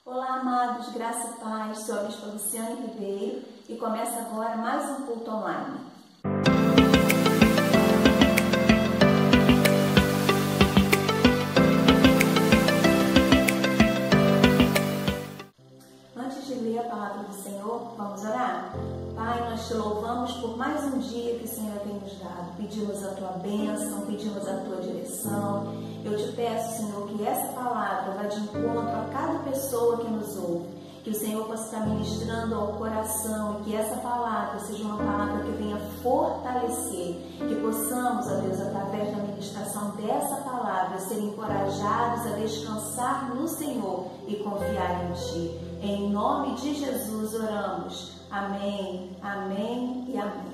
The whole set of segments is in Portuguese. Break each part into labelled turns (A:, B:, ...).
A: Olá, amados, graça e paz, sou a Bispa Luciane Ribeiro e começa agora mais um culto online. Antes de ler a palavra do Senhor, vamos orar? Pai, nós te louvamos por mais um dia que o Senhor tem nos dado. Pedimos a tua bênção, pedimos a tua direção. Eu te peço, Senhor, que essa palavra vá de encontro a cada pessoa que nos ouve. Que o Senhor possa estar ministrando ao coração e que essa palavra seja uma palavra que venha fortalecer. Que possamos, ó Deus, através da ministração dessa palavra, ser encorajados a descansar no Senhor e confiar em Ti. Em nome de Jesus oramos. Amém, amém e amém.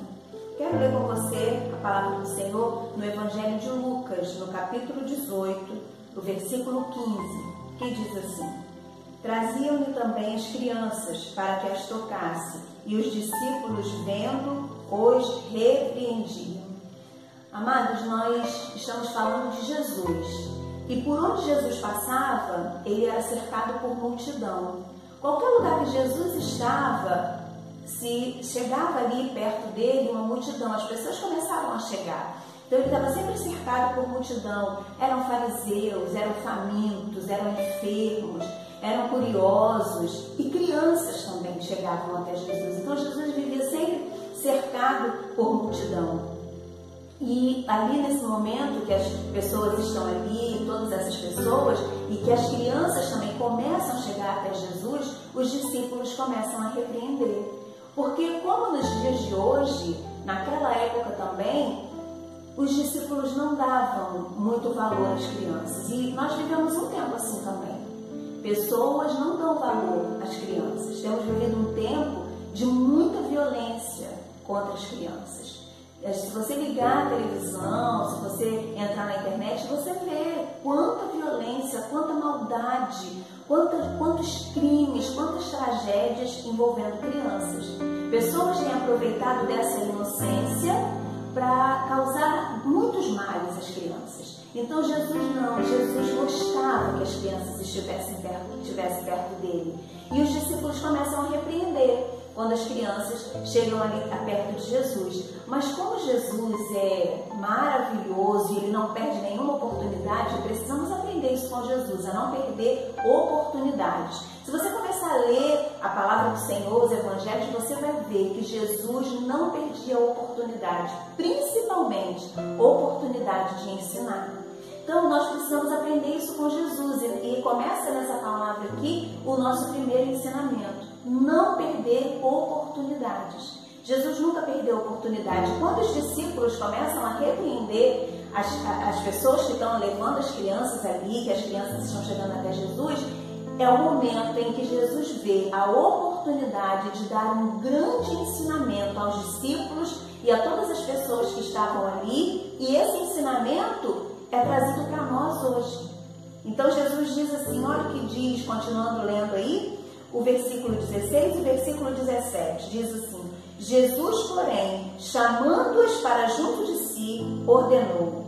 A: Quero ler com você a palavra do Senhor no Evangelho de Lucas, no capítulo 18, no versículo 15, que diz assim: Traziam-lhe também as crianças para que as tocasse, e os discípulos, vendo, os repreendiam. Amados, nós estamos falando de Jesus, e por onde Jesus passava, ele era cercado por multidão. Qualquer lugar que Jesus estava, se chegava ali perto dele uma multidão, as pessoas começavam a chegar. Então ele estava sempre cercado por multidão. Eram fariseus, eram famintos, eram enfermos, eram curiosos e crianças também chegavam até Jesus. Então Jesus vivia sempre cercado por multidão. E ali nesse momento que as pessoas estão ali, todas essas pessoas, e que as crianças também começam a chegar até Jesus, os discípulos começam a repreender. Porque como nos dias de hoje, naquela época também, os discípulos não davam muito valor às crianças. E nós vivemos um tempo assim também. Pessoas não dão valor às crianças. Temos vivido um tempo de muita violência contra as crianças. Se você ligar a televisão, se você entrar na internet, você vê quanta violência, quanta maldade, quantos crimes, quantas tragédias envolvendo crianças. Pessoas têm aproveitado dessa inocência para causar muitos males às crianças. Então Jesus não, Jesus gostava que as crianças estivessem perto dele. E os discípulos começam a repreender quando as crianças chegam ali perto de Jesus. Mas como Jesus é maravilhoso e ele não perde nenhuma oportunidade, precisamos aprender isso com Jesus, a não perder oportunidades. Se você começar a ler a palavra do Senhor, os evangelhos, você vai ver que Jesus não perdia a oportunidade, principalmente a oportunidade de ensinar. Então, nós precisamos aprender isso com Jesus. E começa nessa palavra aqui o nosso primeiro ensinamento. Não perder oportunidades. Jesus nunca perdeu oportunidade. Quando os discípulos começam a repreender as pessoas que estão levando as crianças ali, que as crianças estão chegando até Jesus, é o momento em que Jesus vê a oportunidade de dar um grande ensinamento aos discípulos e a todas as pessoas que estavam ali, e esse ensinamento é trazido para nós hoje. Então Jesus diz assim, olha o que diz, continuando lendo aí, o versículo 16 e o versículo 17, diz assim: Jesus, porém, chamando-os para junto de si, ordenou: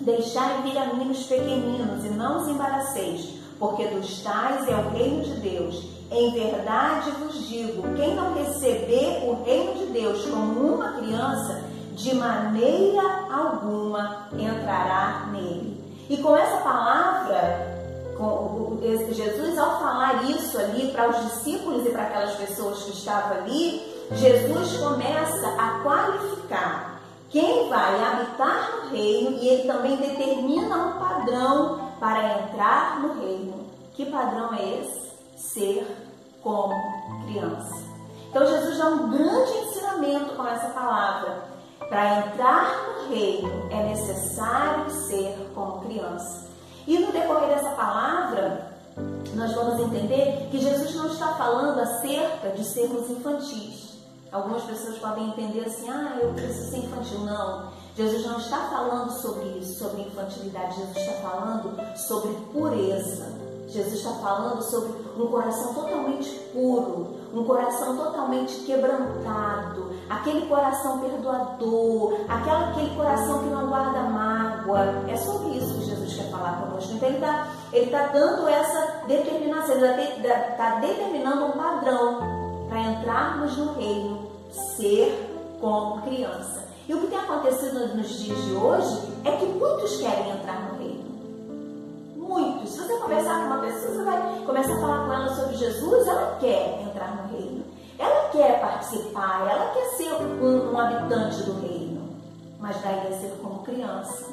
A: Deixai vir a mim os pequeninos e não os embaraceis, porque dos tais é o reino de Deus. Em verdade vos digo, quem não receber o reino de Deus como uma criança, de maneira alguma entrará nele. E com essa palavra, Jesus, ao falar isso ali para os discípulos e para aquelas pessoas que estavam ali, Jesus começa a qualificar quem vai habitar no reino, e ele também determina um padrão para entrar no reino. Que padrão é esse? Ser como criança. Então Jesus dá um grande ensinamento com essa palavra. Para entrar no reino é necessário ser como criança. E no decorrer dessa palavra, nós vamos entender que Jesus não está falando acerca de sermos infantis. Algumas pessoas podem entender assim, eu preciso ser infantil. Não, Jesus não está falando sobre isso, sobre infantilidade. Jesus está falando sobre pureza. Jesus está falando sobre um coração totalmente puro, um coração totalmente quebrantado, aquele coração perdoador, aquele coração que não guarda mágoa. É sobre isso que Jesus quer falar conosco. Então ele está ele está dando essa determinação, ele está determinando um padrão para entrarmos no reino, ser como criança. E o que tem acontecido nos dias de hoje é que muitos querem entrar no reino. Muitos. Se você conversar com uma pessoa, você vai começar a falar com ela sobre Jesus, ela quer entrar no reino. Ela quer participar, ela quer ser um habitante do reino. Mas daí a ser como criança,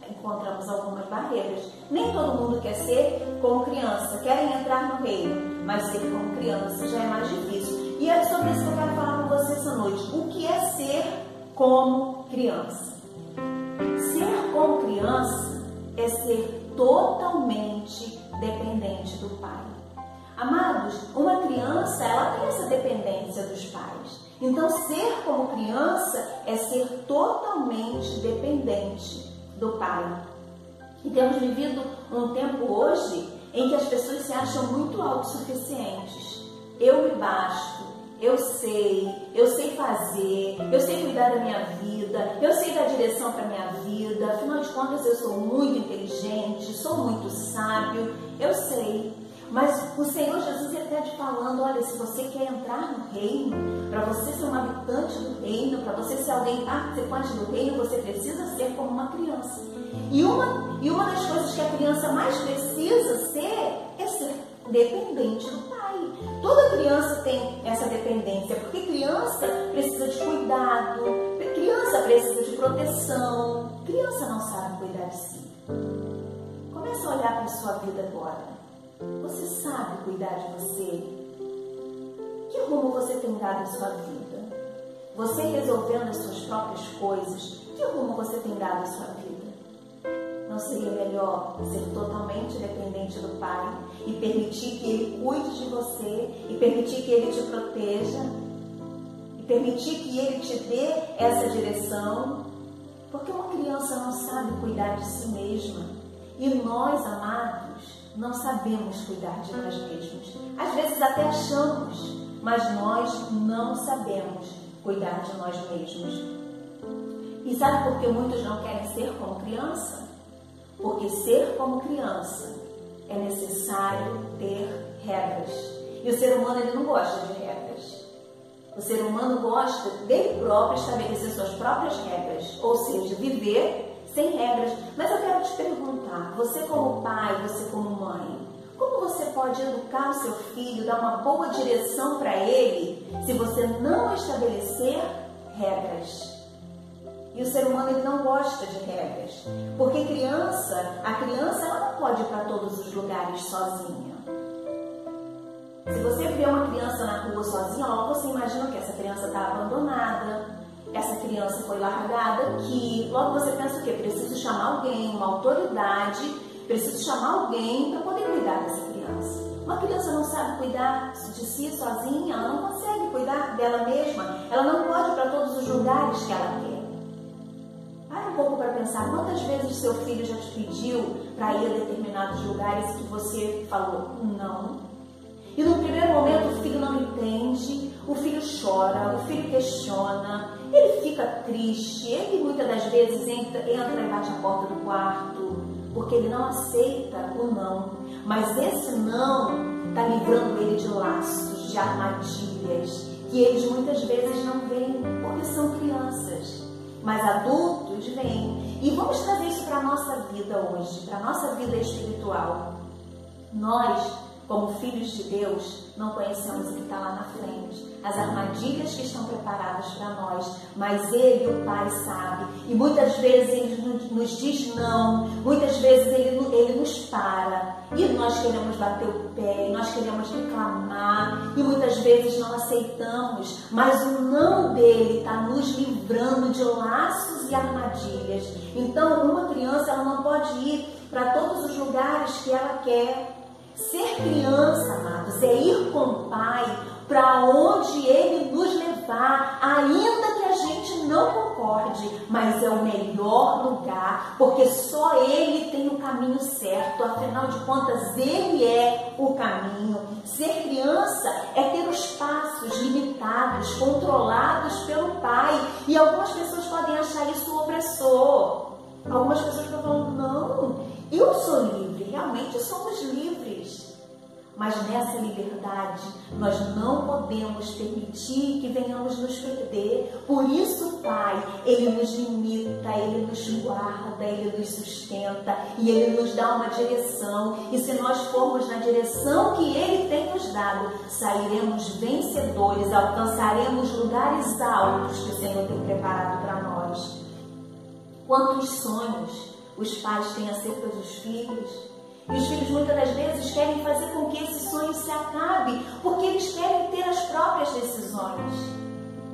A: encontramos algumas barreiras. Nem todo mundo quer ser como criança, querem entrar no reino, mas ser como criança já é mais difícil. E é sobre isso que eu quero falar com você essa noite. O que é ser como criança? Ser como criança é ser totalmente dependente do pai. Amados, uma criança, ela tem essa dependência dos pais. Então, ser como criança é ser totalmente dependente do pai. E temos vivido um tempo hoje em que as pessoas se acham muito autossuficientes. Eu me basto, eu sei fazer, eu sei cuidar da minha vida, eu sei dar direção para a minha vida, afinal de contas eu sou muito inteligente, sou muito sábio, eu sei. Mas o Senhor Jesus está te falando, olha, se você quer entrar no reino, para você ser um habitante do reino, para você ser alguém participante do reino, você precisa ser como uma criança. E uma das coisas que a criança mais precisa ser é ser dependente do pai. Toda criança tem essa dependência, porque criança precisa de cuidado, criança precisa de proteção, criança não sabe cuidar de si. Comece a olhar para a sua vida agora. Você sabe cuidar de você? Que rumo você tem dado em sua vida? Você resolvendo as suas próprias coisas, que rumo você tem dado em sua vida? Não seria melhor ser totalmente dependente do Pai e permitir que Ele cuide de você, e permitir que Ele te proteja, e permitir que Ele te dê essa direção? Porque uma criança não sabe cuidar de si mesma. E nós, amados, não sabemos cuidar de nós mesmos. Às vezes até achamos, mas nós não sabemos cuidar de nós mesmos. E sabe por que muitos não querem ser como criança? Porque ser como criança é necessário ter regras. E o ser humano, ele não gosta de regras. O ser humano gosta dele próprio estabelecer suas próprias regras, ou seja, viver sem regras. Mas eu quero te perguntar, você como pai, você como mãe, como você pode educar o seu filho, dar uma boa direção para ele, se você não estabelecer regras? E o ser humano, ele não gosta de regras, porque a criança ela não pode ir para todos os lugares sozinha. Se você vê uma criança na rua sozinha, logo você imagina que essa criança está abandonada, essa criança foi largada aqui. Logo você pensa o quê? Preciso chamar alguém, uma autoridade, preciso chamar alguém para poder cuidar dessa criança. Uma criança não sabe cuidar de si sozinha, ela não consegue cuidar dela mesma, ela não pode ir para todos os lugares que ela quer. Para um pouco para pensar, quantas vezes seu filho já te pediu para ir a determinados lugares que você falou não? E no primeiro momento o filho não entende, o filho chora, o filho questiona, ele fica triste, ele muitas das vezes entra e bate a porta do quarto, porque ele não aceita o não. Mas esse não está livrando ele de laços, de armadilhas, que eles muitas vezes não veem, porque são crianças. Mas adultos veem. E vamos trazer isso para a nossa vida hoje, para a nossa vida espiritual. Nós, como filhos de Deus, não conhecemos o que está lá na frente, as armadilhas que estão preparadas para nós, mas Ele, o Pai, sabe. E muitas vezes Ele nos diz não, muitas vezes Ele nos para, e nós queremos bater o pé, nós queremos reclamar, e muitas vezes não aceitamos, mas o não dele está nos livrando de laços e armadilhas. Então, uma criança ela não pode ir para todos os lugares que ela quer. Ser criança, amados, é ir com o Pai para onde Ele nos levar, ainda que a gente não concorde, mas é o melhor lugar, porque só Ele tem o caminho certo, afinal de contas, Ele é o caminho. Ser criança é ter os passos limitados, controlados pelo Pai, e algumas pessoas podem achar isso opressor. Algumas pessoas estão falando, não, eu sou livre. realmente somos livres. Mas nessa liberdade, nós não podemos permitir que venhamos nos perder. Por isso, Pai, Ele nos limita, Ele nos guarda, Ele nos sustenta e Ele nos dá uma direção. E se nós formos na direção que Ele tem nos dado, sairemos vencedores, alcançaremos lugares altos que o Senhor tem preparado para nós. Quantos sonhos os pais têm acerca dos filhos? E os filhos muitas das vezes querem fazer com que esse sonho se acabe, porque eles querem ter as próprias decisões.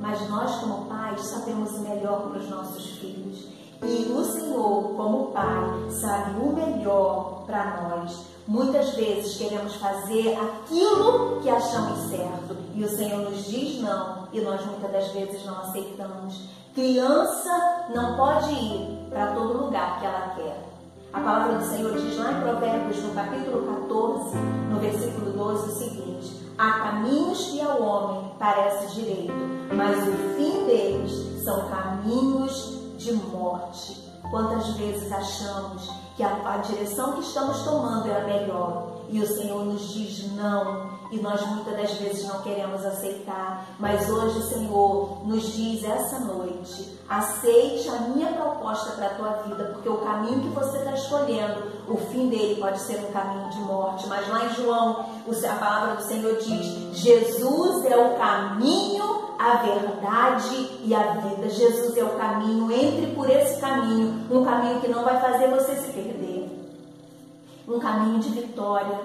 A: Mas nós, como pais, sabemos o melhor para os nossos filhos. E o Senhor, como Pai, sabe o melhor para nós. Muitas vezes queremos fazer aquilo que achamos certo. E o Senhor nos diz não, e nós muitas das vezes não aceitamos. Criança não pode ir para todo lugar que ela quer. A palavra do Senhor diz lá em Provérbios, no capítulo 14, no versículo 12, o seguinte: há caminhos que ao homem parece direito, mas o fim deles são caminhos de morte. Quantas vezes achamos que a direção que estamos tomando é a melhor e o Senhor nos diz não, e nós muitas das vezes não queremos aceitar, mas hoje o Senhor nos diz essa noite: aceite a minha proposta para a tua vida, porque o caminho que você está escolhendo, o fim dele pode ser um caminho de morte. Mas lá em João, a palavra do Senhor diz: Jesus é o caminho, a verdade e a vida. Jesus é o caminho. Entre por esse caminho, um caminho que não vai fazer você se perder, um caminho de vitória,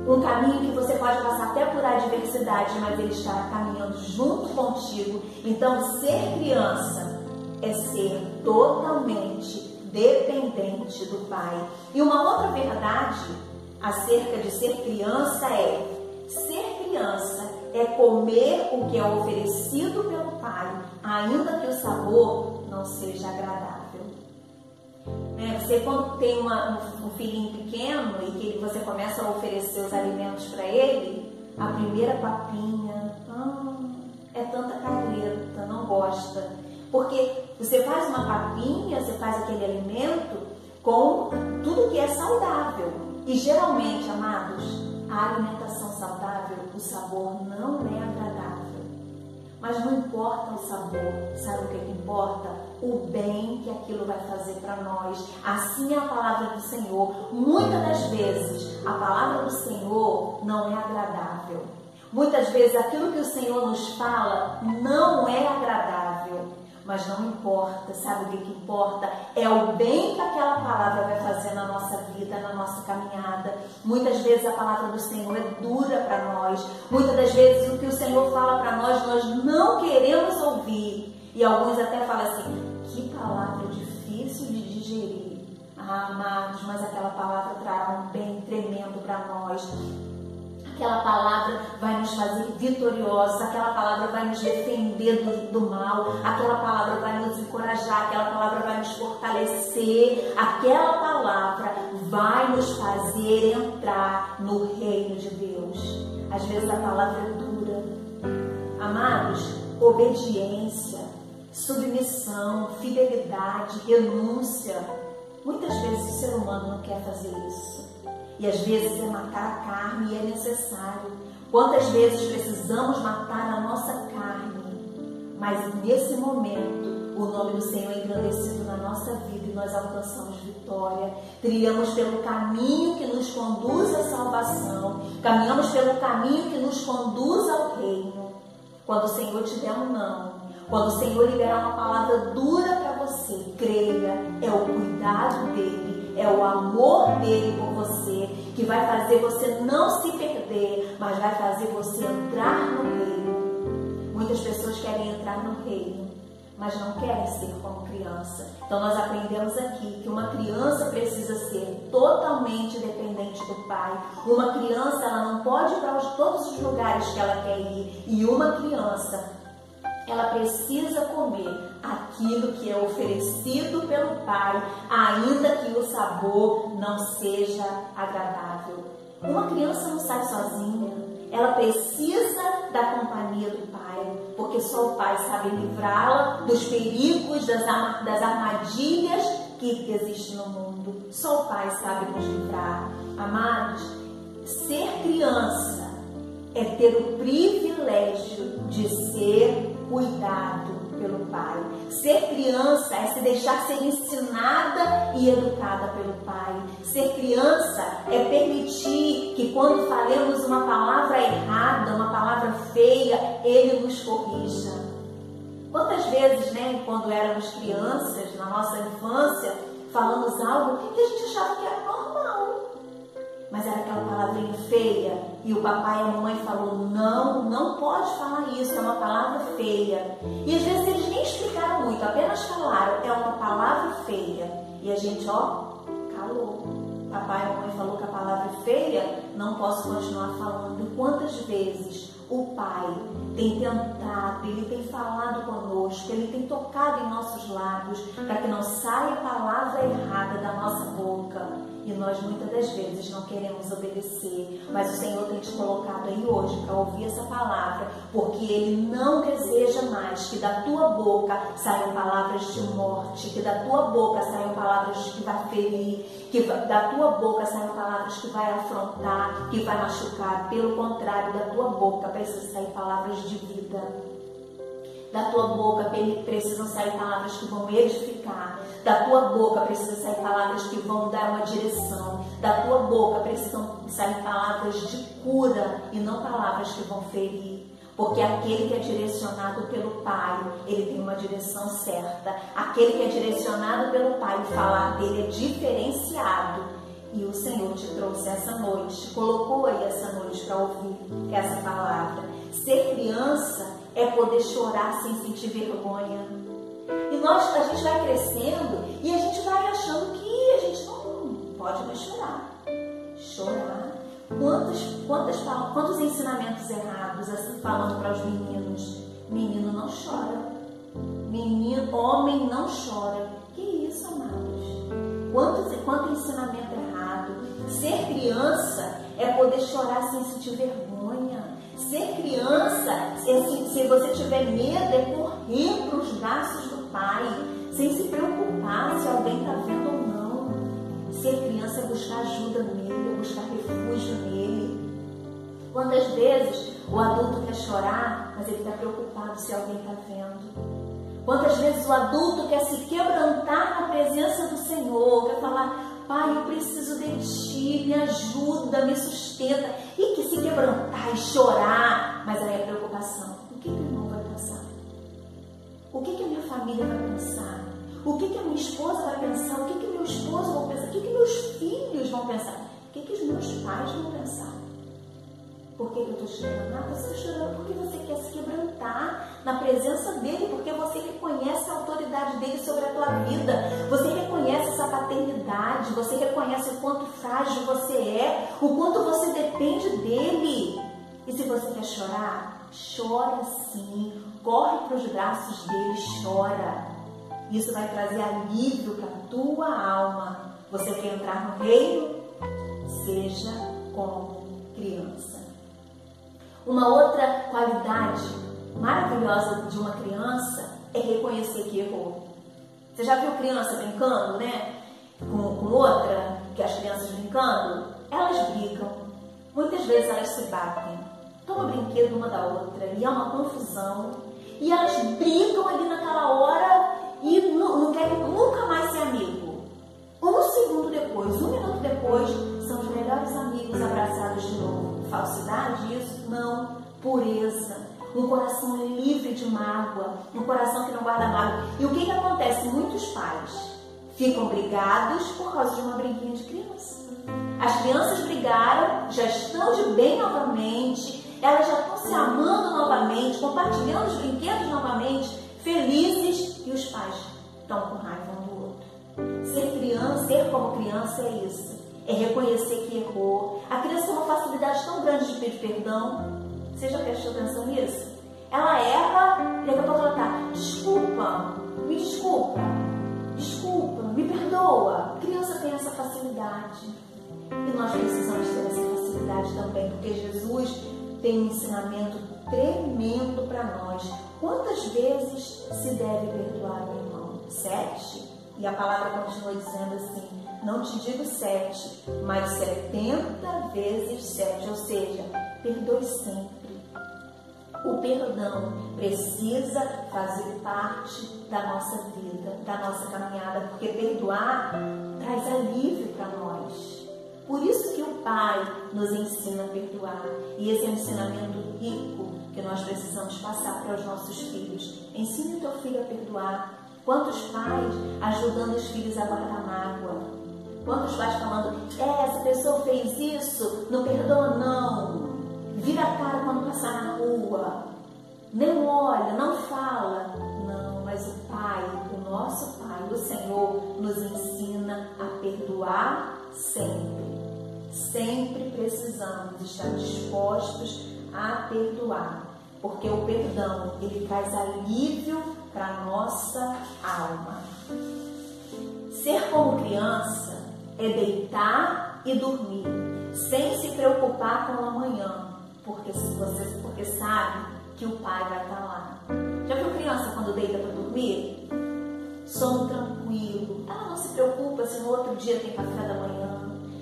A: um caminho que você pode passar até por adversidade, mas ele estará caminhando junto contigo. Então, ser criança é ser totalmente dependente do Pai. E uma outra verdade acerca de ser criança é comer o que é oferecido pelo Pai, ainda que o sabor não seja agradável. Você, quando tem um filhinho pequeno e que você começa a oferecer os alimentos para ele, a primeira papinha, é tanta careta, não gosta. Porque você faz uma papinha, você faz aquele alimento com tudo que é saudável. E geralmente, amados, a alimentação saudável, o sabor não é agradável. Mas não importa o sabor, sabe o que importa? O bem que aquilo vai fazer para nós. Assim é a palavra do Senhor. Muitas das vezes, a palavra do Senhor não é agradável. Muitas vezes, aquilo que o Senhor nos fala não é agradável. Mas não importa, sabe o que importa? É o bem que aquela palavra vai fazer na nossa vida, na nossa caminhada. Muitas vezes a palavra do Senhor é dura para nós. Muitas das vezes o que o Senhor fala para nós não queremos ouvir. E alguns até falam assim: que palavra difícil de digerir. Amados, mas aquela palavra trará um bem tremendo para nós. Aquela palavra vai nos fazer vitoriosos, aquela palavra vai nos defender do mal, aquela palavra vai nos encorajar, aquela palavra vai nos fortalecer, aquela palavra vai nos fazer entrar no reino de Deus. Às vezes a palavra é dura. Amados, obediência, submissão, fidelidade, renúncia. Muitas vezes o ser humano não quer fazer isso. E às vezes é matar a carne e é necessário. Quantas vezes precisamos matar a nossa carne, mas nesse momento o nome do Senhor é engrandecido na nossa vida e nós alcançamos vitória. Trilhamos pelo caminho que nos conduz à salvação, caminhamos pelo caminho que nos conduz ao reino. Quando o Senhor te der um não, quando o Senhor liberar uma palavra dura para você, creia, é o cuidado dele. É o amor dele por você que vai fazer você não se perder, mas vai fazer você entrar no reino. Muitas pessoas querem entrar no reino, mas não querem ser como criança. Então nós aprendemos aqui que uma criança precisa ser totalmente dependente do Pai. Uma criança, ela não pode ir para todos os lugares que ela quer ir. E uma criança, ela precisa comer aquilo que é oferecido pelo Pai, ainda que o sabor não seja agradável. Uma criança não sai sozinha, ela precisa da companhia do Pai, porque só o Pai sabe livrá-la dos perigos, das armadilhas que que existe no mundo. Só o Pai sabe nos livrar. Amados, ser criança é ter o privilégio de ser cuidado pelo Pai. Ser criança é se deixar ser ensinada e educada pelo Pai. Ser criança é permitir que quando falemos uma palavra errada, uma palavra feia, Ele nos corrija. Quantas vezes, quando éramos crianças, na nossa infância, falamos algo que a gente achava que era normal, mas era aquela palavrinha feia e o papai e a mamãe falou, não pode falar isso, é uma palavra feia. E às vezes eles nem explicaram muito, apenas falaram, é uma palavra feia. E a gente, calou. Papai e a mamãe falou que a palavra é feia, não posso continuar falando. E quantas vezes o Pai tem tentado, Ele tem falado conosco, Ele tem tocado em nossos lábios para que não saia a palavra errada da nossa boca. E nós muitas das vezes não queremos obedecer, mas o Senhor tem te colocado aí hoje para ouvir essa palavra, porque Ele não deseja mais que da tua boca saiam palavras de morte, que da tua boca saiam palavras que vai ferir, que da tua boca saiam palavras que vai afrontar, que vai machucar. Pelo contrário, da tua boca precisam sair palavras de vida. Da tua boca precisam sair palavras que vão edificar. Da tua boca precisam sair palavras que vão dar uma direção. Da tua boca precisam sair palavras de cura e não palavras que vão ferir. Porque aquele que é direcionado pelo Pai, ele tem uma direção certa. Aquele que é direcionado pelo Pai, o falar dele é diferenciado. E o Senhor te trouxe essa noite, te colocou aí essa noite para ouvir essa palavra. Ser criança é poder chorar sem sentir vergonha. E a gente vai crescendo e a gente vai achando que a gente não pode mais chorar. Chorar. Quantos ensinamentos errados, assim falando para os meninos? Menino não chora. Homem não chora. Que isso, amados? Quanto ensinamento errado. Ser criança é poder chorar sem sentir vergonha. Ser criança, se você tiver medo, é correr para os braços do Pai, sem se preocupar se alguém está vendo ou não. Ser criança é buscar ajuda nele, é buscar refúgio nele. Quantas vezes o adulto quer chorar, mas ele está preocupado se alguém está vendo? Quantas vezes o adulto quer se quebrantar na presença do Senhor, quer falar, Pai, eu preciso de Ti, me ajuda, me sustenta. E que se quebrantar e chorar, mas aí a preocupação. O que o irmão vai pensar? O que a minha família vai pensar? O que a minha esposa vai pensar? O que meu esposo vai pensar? O que meus filhos vão pensar? O que os meus pais vão pensar? Por que eu estou chorando? Você está chorando porque você quer se quebrantar na presença dele, porque você reconhece a autoridade dele sobre a tua vida, você reconhece essa paternidade, você reconhece o quanto frágil você é, o quanto você depende dele. E se você quer chorar, chora sim, corre para os braços dele, chora. Isso vai trazer alívio para a tua alma. Você quer entrar no reino? Seja como criança. Uma outra qualidade maravilhosa de uma criança é reconhecer que errou. Você já viu criança brincando, com outra, que as crianças brincando? Elas brigam. Muitas vezes elas se batem. Toma brinquedo uma da outra e há uma confusão. E elas brigam ali naquela hora e não querem nunca mais ser amigo. Um segundo depois, um minuto depois, são os melhores amigos abraçados de novo. Falsidade isso? Não. Pureza. Um coração livre de mágoa. Um coração que não guarda mágoa. E o que acontece? Muitos pais ficam brigados por causa de uma briguinha de criança. As crianças brigaram, já estão de bem novamente, elas já estão se amando novamente, compartilhando os brinquedos novamente, felizes, e os pais estão com raiva um do outro. Ser como criança é isso. É reconhecer que errou. A criança tem uma facilidade tão grande de pedir perdão. Você já prestou atenção nisso? Ela erra, e daqui a pouco ela está, desculpa, me perdoa. A criança tem essa facilidade. E nós precisamos ter essa facilidade também, porque Jesus tem um ensinamento tremendo para nós. Quantas vezes se deve perdoar o irmão? 7? E a palavra continua dizendo assim: não te digo 7, mas 70 vezes 7. Ou seja, perdoe sempre. O perdão precisa fazer parte da nossa vida, da nossa caminhada, porque perdoar traz alívio para nós. Por isso que o Pai nos ensina a perdoar. E esse é um ensinamento rico que nós precisamos passar para os nossos filhos. Ensine teu filho a perdoar. Quantos pais ajudando os filhos a guardar mágoa? Quantos pais falando: essa pessoa fez isso, não perdoa não. Vira a cara quando passar na rua. Nem olha, não fala. Não, mas o Pai, o nosso Pai, o Senhor, nos ensina a perdoar sempre. Sempre precisamos estar dispostos a perdoar, porque o perdão, ele traz alívio para a nossa alma. Ser como criança é deitar e dormir, sem se preocupar com o amanhã, porque sabe que o Pai vai estar lá. Já viu criança quando deita para dormir? Sono tranquilo. Ela não se preocupa se no outro dia tem café da manhã.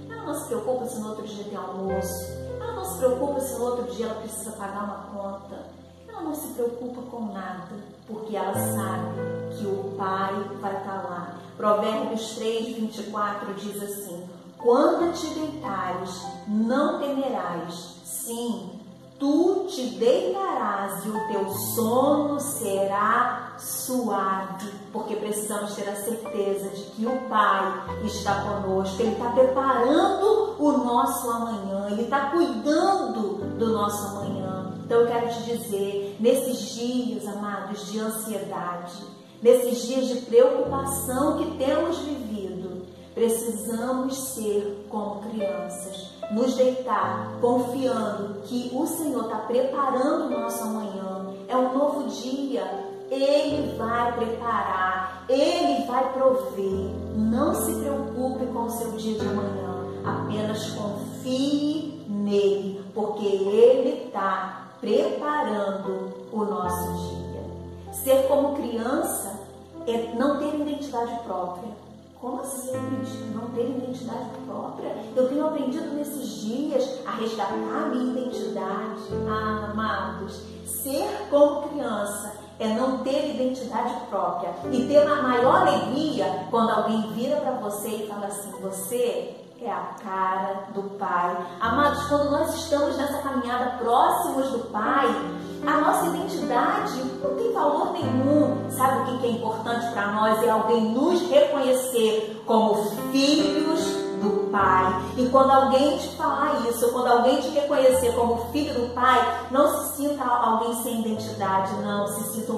A: Ela não se preocupa se no outro dia tem almoço. Ela não se preocupa se no outro dia ela precisa pagar uma conta. Ela não se preocupa com nada, porque ela sabe que o Pai vai estar lá. Provérbios 3:24 diz assim: quando te deitares, não temerás. Sim, tu te deitarás e o teu sono será suave, porque precisamos ter a certeza de que o Pai está conosco. Ele está preparando o nosso amanhã, Ele está cuidando do nosso amanhã. Então eu quero te dizer, nesses dias, amados, de ansiedade, nesses dias de preocupação que temos vivido, precisamos ser como crianças, nos deitar confiando que o Senhor está preparando o nosso amanhã. É um novo dia, Ele vai preparar, Ele vai prover. Não se preocupe com o seu dia de amanhã, apenas confie nele, porque Ele está preparando o nosso dia. Ser como criança é não ter identidade própria. Como assim, não ter identidade própria? Eu tenho aprendido nesses dias a resgatar a minha identidade. Ah, amados, ser como criança é não ter identidade própria e ter uma maior alegria quando alguém vira para você e fala assim: você é a cara do Pai. Amados, quando nós estamos nessa caminhada próximos do Pai, a nossa identidade não tem valor nenhum. Sabe o que é importante para nós? É alguém nos reconhecer como filhos do Pai. E quando alguém te falar isso, quando alguém te reconhecer como filho do Pai, não se sinta alguém sem identidade, não. Se sinta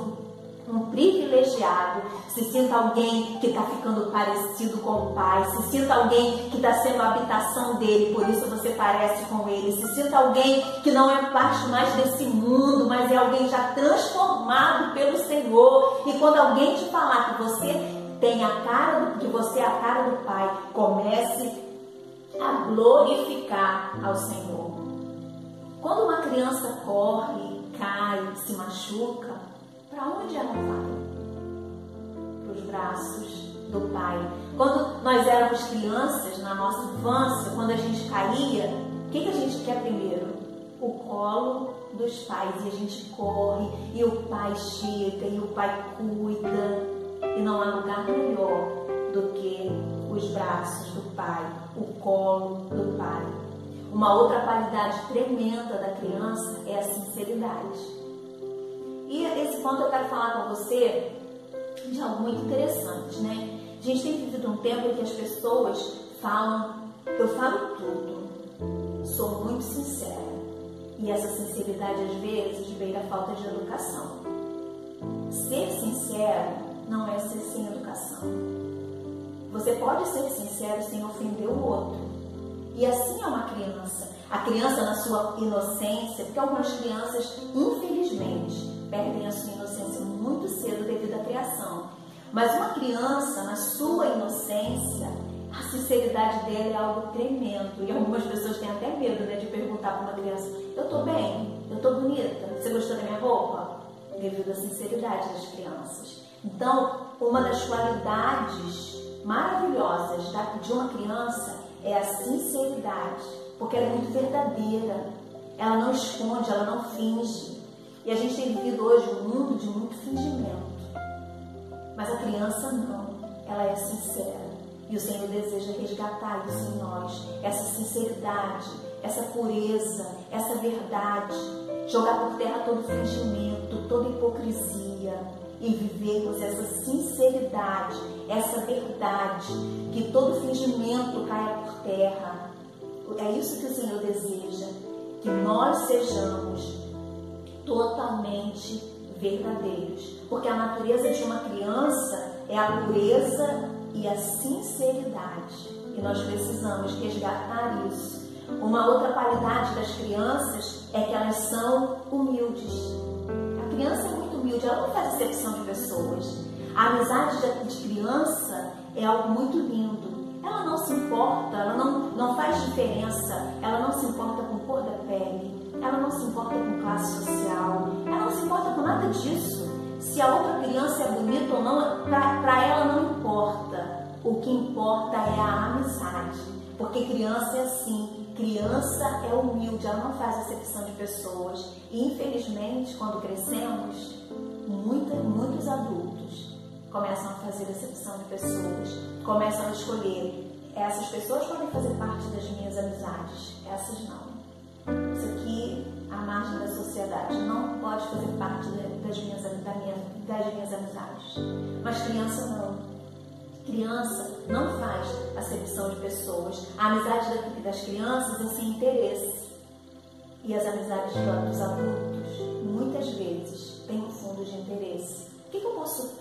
A: um privilegiado, se sinta alguém que está ficando parecido com o Pai, se sinta alguém que está sendo a habitação dele, por isso você parece com ele, se sinta alguém que não é parte mais desse mundo, mas é alguém já transformado pelo Senhor. E quando alguém te falar que você tem a cara que você é a cara do Pai, comece a glorificar ao Senhor. Quando uma criança corre, cai, se machuca, para onde ela vai? Para os braços do Pai. Quando nós éramos crianças, na nossa infância, quando a gente caía, o que a gente quer primeiro? O colo dos pais. E a gente corre, e o Pai chega, e o Pai cuida. E não há lugar melhor do que os braços do Pai, o colo do Pai. Uma outra qualidade tremenda da criança é a sinceridade. E esse ponto eu quero falar com você de algo muito interessante, né? A gente tem vivido um tempo em que as pessoas falam: eu falo tudo, sou muito sincera. E essa sinceridade, às vezes, vem da falta de educação. Ser sincero não é ser sem educação. Você pode ser sincero sem ofender o outro. E assim é uma criança. A criança, na sua inocência, porque algumas crianças, infelizmente, perdem a sua inocência muito cedo devido à criação. Mas uma criança, na sua inocência, a sinceridade dela é algo tremendo. E algumas pessoas têm até medo, né, de perguntar para uma criança: eu tô bem? Eu tô bonita? Você gostou da minha roupa? Devido à sinceridade das crianças. Então, uma das qualidades maravilhosas de uma criança é a sinceridade, porque ela é muito verdadeira, ela não esconde, ela não finge. E a gente tem vivido hoje um mundo de muito fingimento, mas a criança não, ela é sincera. E o Senhor deseja resgatar isso em nós, essa sinceridade, essa pureza, essa verdade, jogar por terra todo fingimento, toda hipocrisia e vivermos essa sinceridade, essa verdade, que todo fingimento caia por terra. É isso que o Senhor deseja, que nós sejamos totalmente verdadeiros, porque a natureza de uma criança é a pureza e a sinceridade, e nós precisamos resgatar isso. Uma outra qualidade das crianças é que elas são humildes. A criança é muito humilde, ela não faz acepção de pessoas. A amizade de criança é algo muito lindo. Ela não se importa, ela não faz diferença, ela não se importa com cor da pele, ela não se importa com classe social, ela não se importa com nada disso. Se a outra criança é bonita ou não, para ela não importa. O que importa é a amizade, porque criança é assim, criança é humilde, ela não faz acepção de pessoas. E infelizmente, quando crescemos, muitos adultos começam a fazer acepção de pessoas, começam a escolher, essas pessoas podem fazer parte das minhas amizades, essas não. Isso aqui, à margem da sociedade, não pode fazer parte das minhas amizades. Mas criança não. Criança não faz acepção de pessoas. A amizade das crianças é sem interesse. E as amizades dos adultos, muitas vezes, têm um fundo de interesse. O que eu posso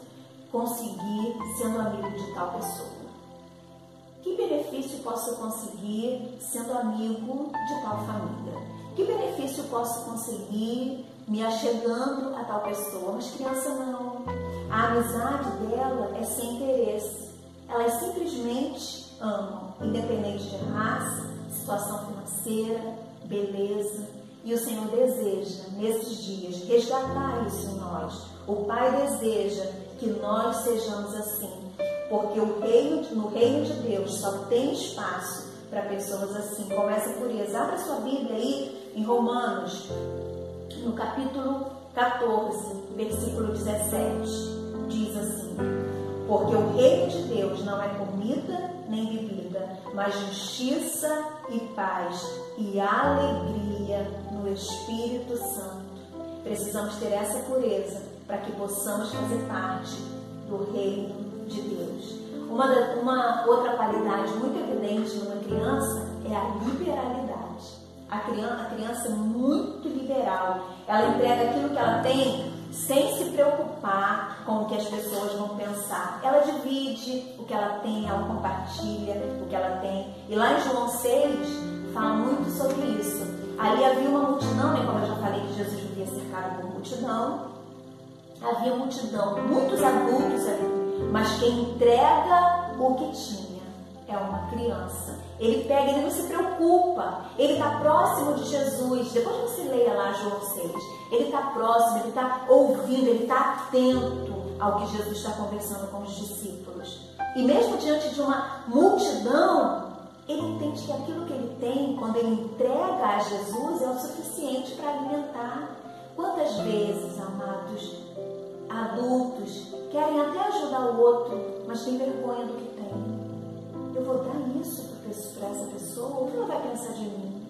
A: conseguir sendo amigo de tal pessoa? Que benefício posso conseguir sendo amigo de tal família? Que benefício posso conseguir me achegando a tal pessoa? Mas criança não. A amizade dela é sem interesse. Elas simplesmente amam, independente de raça, situação financeira, beleza. E o Senhor deseja, nesses dias, resgatar isso em nós. O Pai deseja que nós sejamos assim, porque no reino de Deus só tem espaço para pessoas assim, como essa pureza. Abra sua Bíblia aí em Romanos, no capítulo 14, versículo 17, diz assim: porque o reino de Deus não é comida nem bebida, mas justiça e paz e alegria no Espírito Santo. Precisamos ter essa pureza para que possamos fazer parte do reino de Deus. Uma outra qualidade muito evidente numa criança é a liberalidade. A criança é muito liberal. Ela entrega aquilo que ela tem sem se preocupar com o que as pessoas vão pensar. Ela divide o que ela tem, ela compartilha o que ela tem. E lá em João 6 fala muito sobre isso. Ali havia uma multidão, né? Como eu já falei que Jesus vivia cercado por multidão. Havia multidão, muitos adultos ali, mas quem entrega o que tinha é uma criança. Ele pega, ele não se preocupa, ele está próximo de Jesus. Depois você leia lá João 6. Ele está próximo, ele está ouvindo, ele está atento ao que Jesus está conversando com os discípulos. E mesmo diante de uma multidão, ele entende que aquilo que ele tem, quando ele entrega a Jesus, é o suficiente para alimentar. Quantas vezes, amados, adultos querem até ajudar o outro, mas tem vergonha do que tem. Eu vou dar isso para essa pessoa? O que ela vai pensar de mim?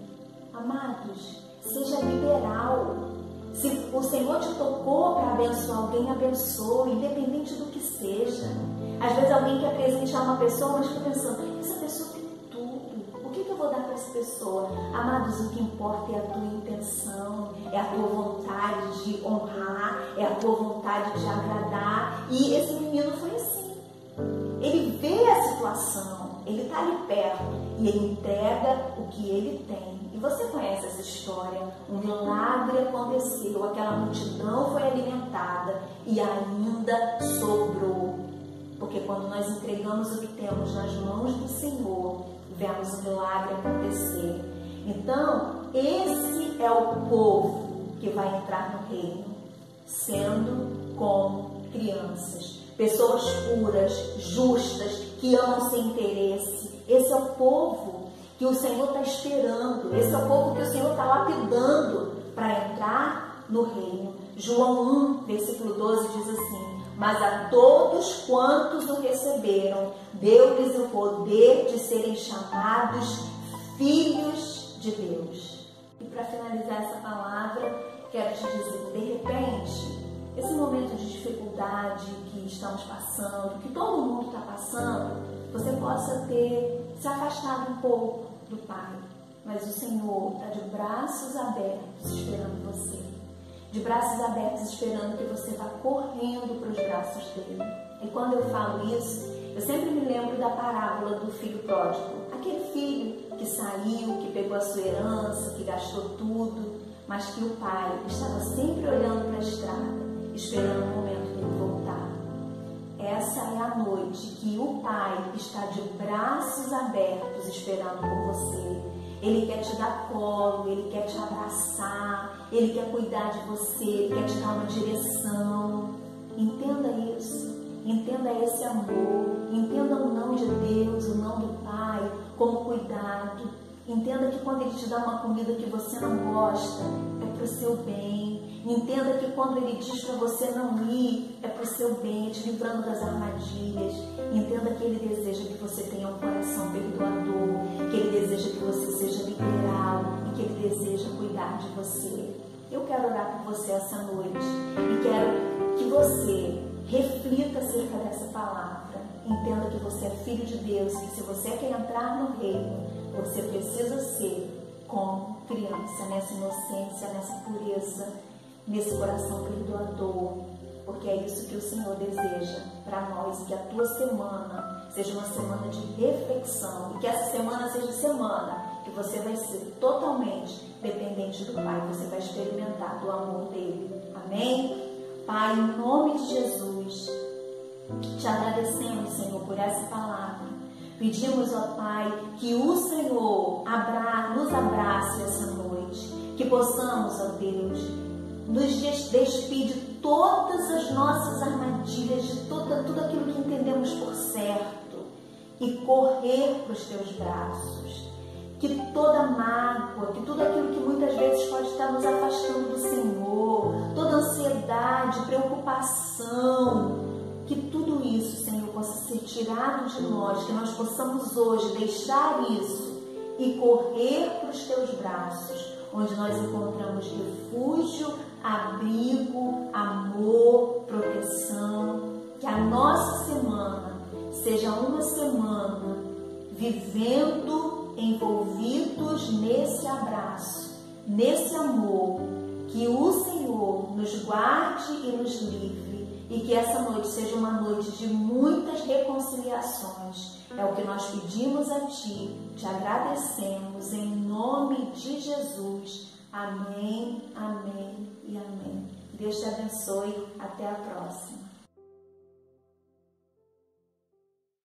A: Amados, seja liberal. Se o Senhor te tocou para abençoar alguém, abençoe, independente do que seja. Às vezes alguém quer presentear uma pessoa, mas fica pensando, essa pessoa tem tudo, o que eu vou dar para essa pessoa? Amados, o que importa é a tua intenção, é a tua vontade de honrar, é a tua vontade de agradar. E esse menino foi assim. Ele vê a situação, ele está ali perto e ele entrega o que ele tem. E você conhece essa história? Um milagre aconteceu, aquela multidão foi alimentada e ainda sobrou. Porque quando nós entregamos o que temos nas mãos do Senhor, vemos o milagre acontecer. Então, esse é o povo que vai entrar no reino, sendo como crianças. pessoas puras, justas, que amam sem interesse. Esse é o povo que o Senhor está esperando, esse é o povo que o Senhor está lapidando para entrar no reino. João 1, versículo 12 diz assim: mas a todos quantos o receberam, deu-lhes o poder de serem chamados filhos de Deus. E para finalizar essa palavra, quero te dizer, de repente, esse momento de dificuldade que estamos passando, que todo mundo está passando, você possa ter se afastado um pouco do Pai. Mas o Senhor está de braços abertos esperando você. De braços abertos esperando que você vá correndo para os braços dele. E quando eu falo isso, eu sempre me lembro da parábola do filho pródigo. Aquele filho que saiu, que pegou a sua herança, que gastou tudo, mas que o pai estava sempre olhando para a estrada, esperando o momento dele voltar. Essa é a noite que o Pai está de braços abertos esperando por você. Ele quer te dar colo, Ele quer te abraçar, Ele quer cuidar de você, Ele quer te dar uma direção. Entenda isso, entenda esse amor, entenda o não de Deus, o não do Pai, como cuidado. Entenda que quando Ele te dá uma comida que você não gosta, é para o seu bem. Entenda que quando Ele diz para você não ir, é para o seu bem, é te livrando das armadilhas. Entenda que Ele deseja que você tenha um coração perdoador, que Ele deseja que você seja liberal e que Ele deseja cuidar de você. Eu quero orar por você essa noite e quero que você reflita acerca dessa palavra. Entenda que você é filho de Deus, que se você quer entrar no reino, você precisa ser como criança, nessa inocência, nessa pureza, nesse coração perdoador, porque é isso que o Senhor deseja para nós, e que a tua semana seja uma semana de reflexão, e que essa semana seja a semana que você vai ser totalmente dependente do Pai, você vai experimentar do amor dele. Amém? Pai, em nome de Jesus, te agradecemos, Senhor, por essa palavra. Pedimos, ó Pai, que o Senhor nos abrace essa noite, que possamos, ó Deus, nos despir de todas as nossas armadilhas, de tudo aquilo que entendemos por certo, e correr para os teus braços. Que toda mágoa, que tudo aquilo que muitas vezes pode estar nos afastando do Senhor, toda ansiedade, preocupação, que tudo isso, Senhor, possa ser tirado de nós, que nós possamos hoje deixar isso e correr para os teus braços, onde nós encontramos refúgio, abrigo, amor, proteção. Que a nossa semana seja uma semana vivendo envolvidos nesse abraço, nesse amor. Que o Senhor nos guarde e nos livre, e que essa noite seja uma noite de muitas reconciliações. É o que nós pedimos a Ti, te agradecemos em nome de Jesus. Amém, amém e amém. Deus te abençoe. Até a próxima.